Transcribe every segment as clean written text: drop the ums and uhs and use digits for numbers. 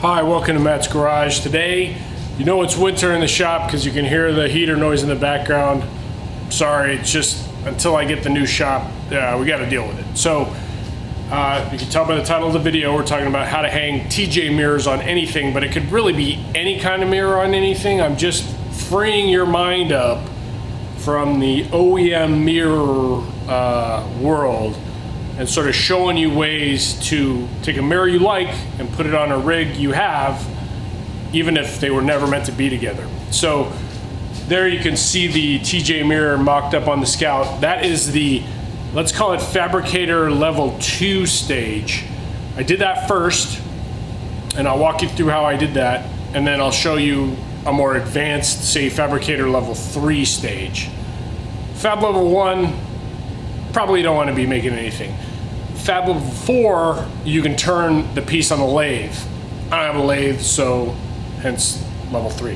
Hi, welcome to Matt's Garage. Today, you know it's winter in the shop because you can hear the heater noise in the background. Sorry, it's just until I get the new shop, we got to deal with it. So, you can tell by the title of the video, we're talking about how to hang TJ mirrors on anything, but it could really be any kind of mirror on anything. I'm just freeing your mind up from the OEM mirror world and sort of showing you ways to take a mirror you like and put it on a rig you have, even if they were never meant to be together. So there you can see the TJ mirror mocked up on the Scout. That is the, let's call it Fabricator level 2 stage. I did that first, and I'll walk you through how I did that, and then I'll show you a more advanced, say, Fabricator level 3 stage. Fab level 1, probably don't want to be making anything. Fab level 4, you can turn the piece on the lathe. I don't have a lathe, so hence level 3.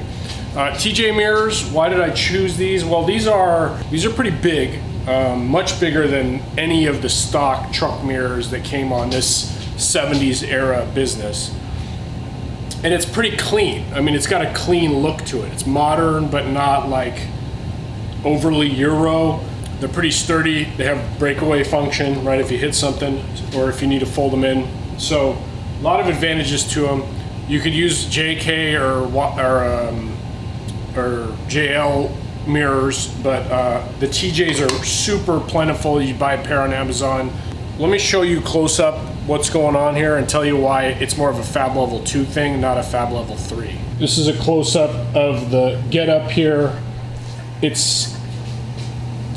TJ mirrors, why did I choose these? Well, these are pretty big, much bigger than any of the stock truck mirrors that came on this 70s era business. And it's pretty clean. I mean, it's got a clean look to it. It's modern, but not like overly Euro. They're pretty sturdy. They have breakaway function, right? If you hit something or if you need to fold them in. So a lot of advantages to them. You could use JK or JL mirrors, but the TJs are super plentiful. You buy a pair on Amazon. Let me show you close up what's going on here and tell you why it's more of a Fab level 2 thing, not a Fab level 3. This is a close up of the get up here. It's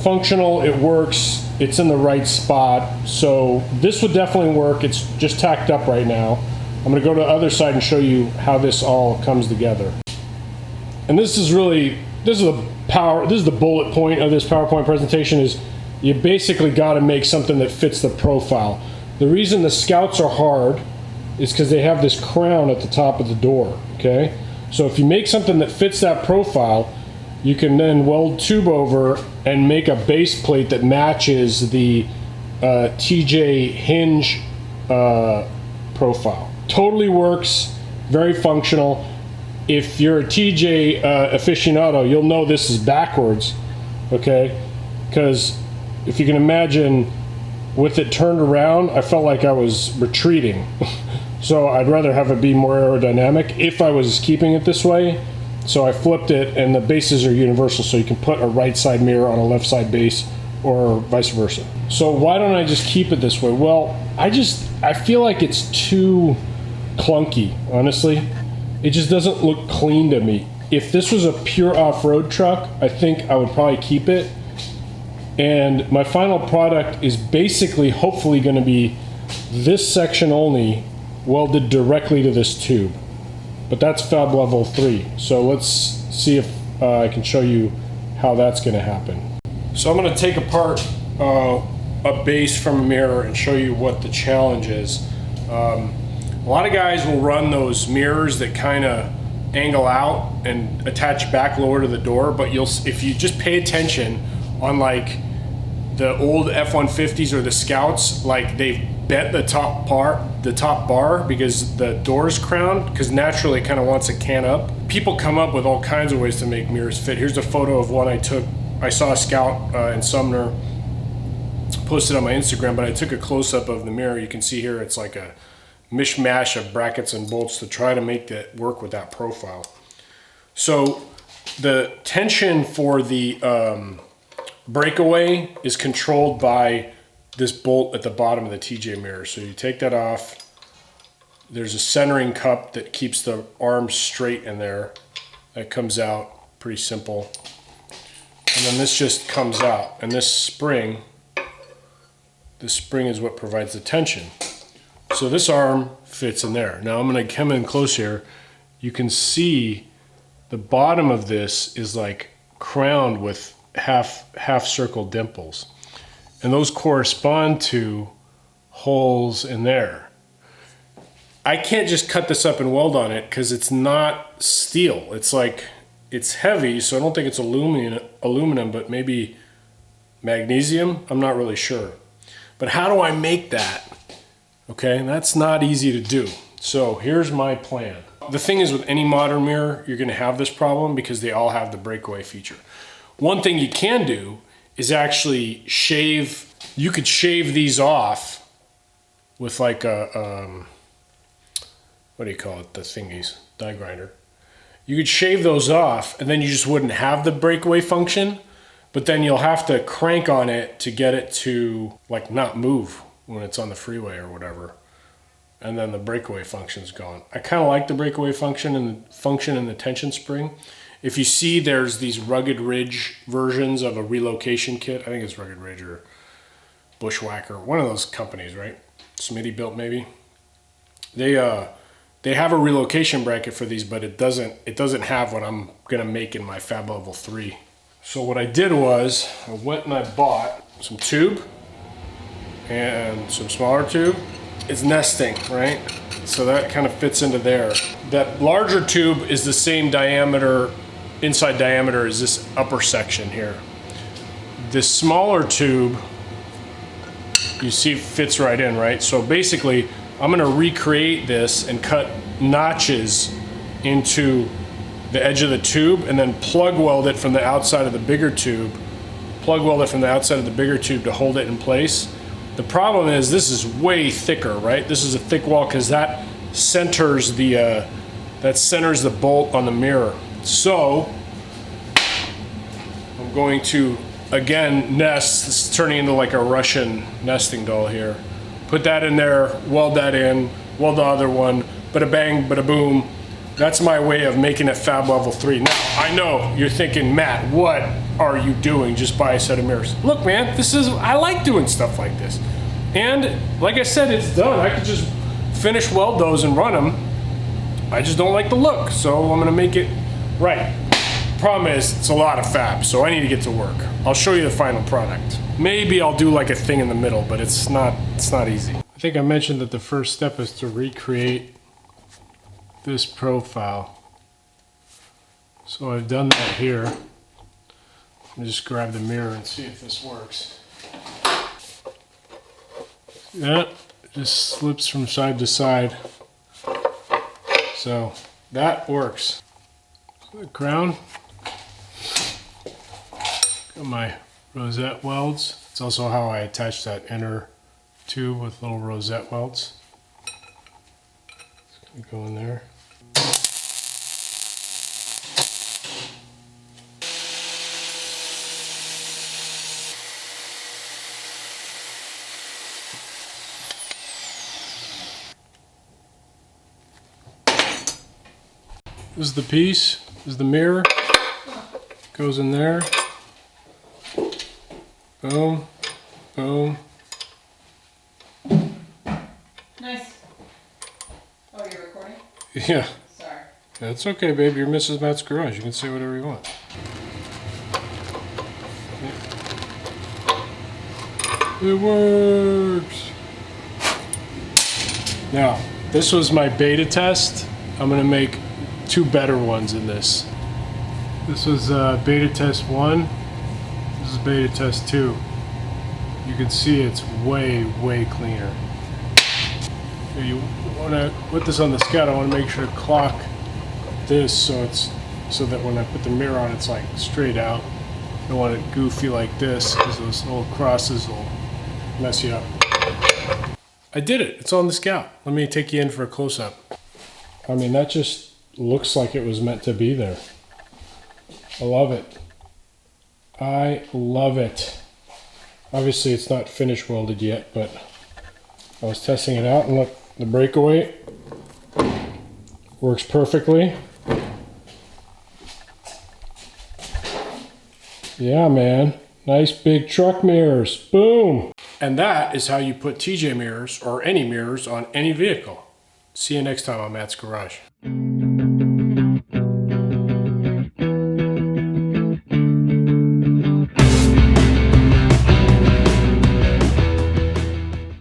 functional, it works, it's in the right spot. So this would definitely work. It's just tacked up right now. I'm gonna go to the other side and show you how this all comes together. And this is the bullet point of this PowerPoint presentation is you basically gotta make something that fits the profile. The reason the Scouts are hard is because they have this crown at the top of the door, okay? So if you make something that fits that profile, you can then weld tube over and make a base plate that matches the TJ hinge profile. Totally works, very functional. If you're a TJ aficionado, you'll know this is backwards, okay? Because if you can imagine, with it turned around, I felt like I was retreating. So I'd rather have it be more aerodynamic if I was keeping it this way. So I flipped it, and the bases are universal, so you can put a right side mirror on a left side base or vice versa. So why don't I just keep it this way? Well, I feel like it's too clunky, honestly. It just doesn't look clean to me. If this was a pure off-road truck, I think I would probably keep it. And my final product is basically, hopefully, going to be this section only welded directly to this tube. But that's Fab level 3. So let's see if I can show you how that's going to happen. So I'm going to take apart a base from a mirror and show you what the challenge is. A lot of guys will run those mirrors that kind of angle out and attach back lower to the door, but if you just pay attention on like the old F-150s or the Scouts, like they've bent the top bar because the door's crowned, because naturally it kind of wants to can up. People come up with all kinds of ways to make mirrors fit. Here's a photo of one I took. I saw a Scout in Sumner, posted on my Instagram, but I took a close-up of the mirror. You can see here it's like a mishmash of brackets and bolts to try to make that work with that profile. So the tension for the breakaway is controlled by this bolt at the bottom of the TJ mirror. So you take that off. There's a centering cup that keeps the arms straight in there. That comes out, pretty simple. And then this just comes out. And this spring is what provides the tension. So this arm fits in there. Now I'm gonna come in close here. You can see the bottom of this is like crowned with half circle dimples. And those correspond to holes in there. I can't just cut this up and weld on it because it's not steel. It's heavy, so I don't think it's aluminum, but maybe magnesium. I'm not really sure. But how do I make that? Okay, and that's not easy to do. So here's my plan. The thing is, with any modern mirror, you're gonna have this problem because they all have the breakaway feature. One thing you can do is actually shave, you could shave these off with like a, what do you call it, the thingies, die grinder. You could shave those off and then you just wouldn't have the breakaway function, but then you'll have to crank on it to get it to like not move when it's on the freeway or whatever. And then the breakaway function's gone. I kind of like the breakaway function and the tension spring. If you see, there's these Rugged Ridge versions of a relocation kit. I think it's Rugged Ridge or Bushwhacker, one of those companies, right? Smitty built maybe. They have a relocation bracket for these, but it doesn't have what I'm gonna make in my Fab Level 3. So what I did was I went and I bought some tube and some smaller tube. It's nesting, right? So that kind of fits into there. That larger tube is the same diameter, inside diameter as this upper section here. This smaller tube, you see, fits right in, right? So basically, I'm gonna recreate this and cut notches into the edge of the tube and then plug weld it from the outside of the bigger tube, to hold it in place. The problem is this is way thicker, right? This is a thick wall because that centers the bolt on the mirror. So I'm going to again nest. This is turning into like a Russian nesting doll here. Put that in there, weld that in, weld the other one, bada bang, bada boom. That's my way of making it Fab Level 3. Now, I know you're thinking, Matt, what are you doing? Just buy a set of mirrors. Look, man, I like doing stuff like this. And like I said, it's done. I could just finish weld those and run them. I just don't like the look, so I'm gonna make it right. Problem is, it's a lot of fab, so I need to get to work. I'll show you the final product. Maybe I'll do like a thing in the middle, but it's not easy. I think I mentioned that the first step is to recreate this profile. So I've done that here. Let me just grab the mirror and see if this works. Yeah, it just slips from side to side. So that works. The crown. Got my rosette welds. It's also how I attach that inner tube with little rosette welds. It's gonna go in there. This is the piece. This is the mirror. Goes in there. Boom. Boom. Nice. Oh, you're recording? Yeah. Sorry. That's okay, babe. You're Mrs. Matt's Garage. You can say whatever you want. It works. Now, this was my beta test. I'm gonna make 2 better ones in this. This was beta test 1. This is beta test 2. You can see it's way, way cleaner. You want to put this on the Scout. I want to make sure to clock this so that when I put the mirror on, it's like straight out. I don't want it goofy like this because those little crosses will mess you up. I did it. It's on the Scout. Let me take you in for a close-up. I mean, that just looks like it was meant to be there. I love it. I love it. Obviously, it's not finish welded yet, but I was testing it out, and look, the breakaway works perfectly. Yeah, man. Nice big truck mirrors. Boom! And that is how you put TJ mirrors or any mirrors on any vehicle. See you next time on Matt's Garage.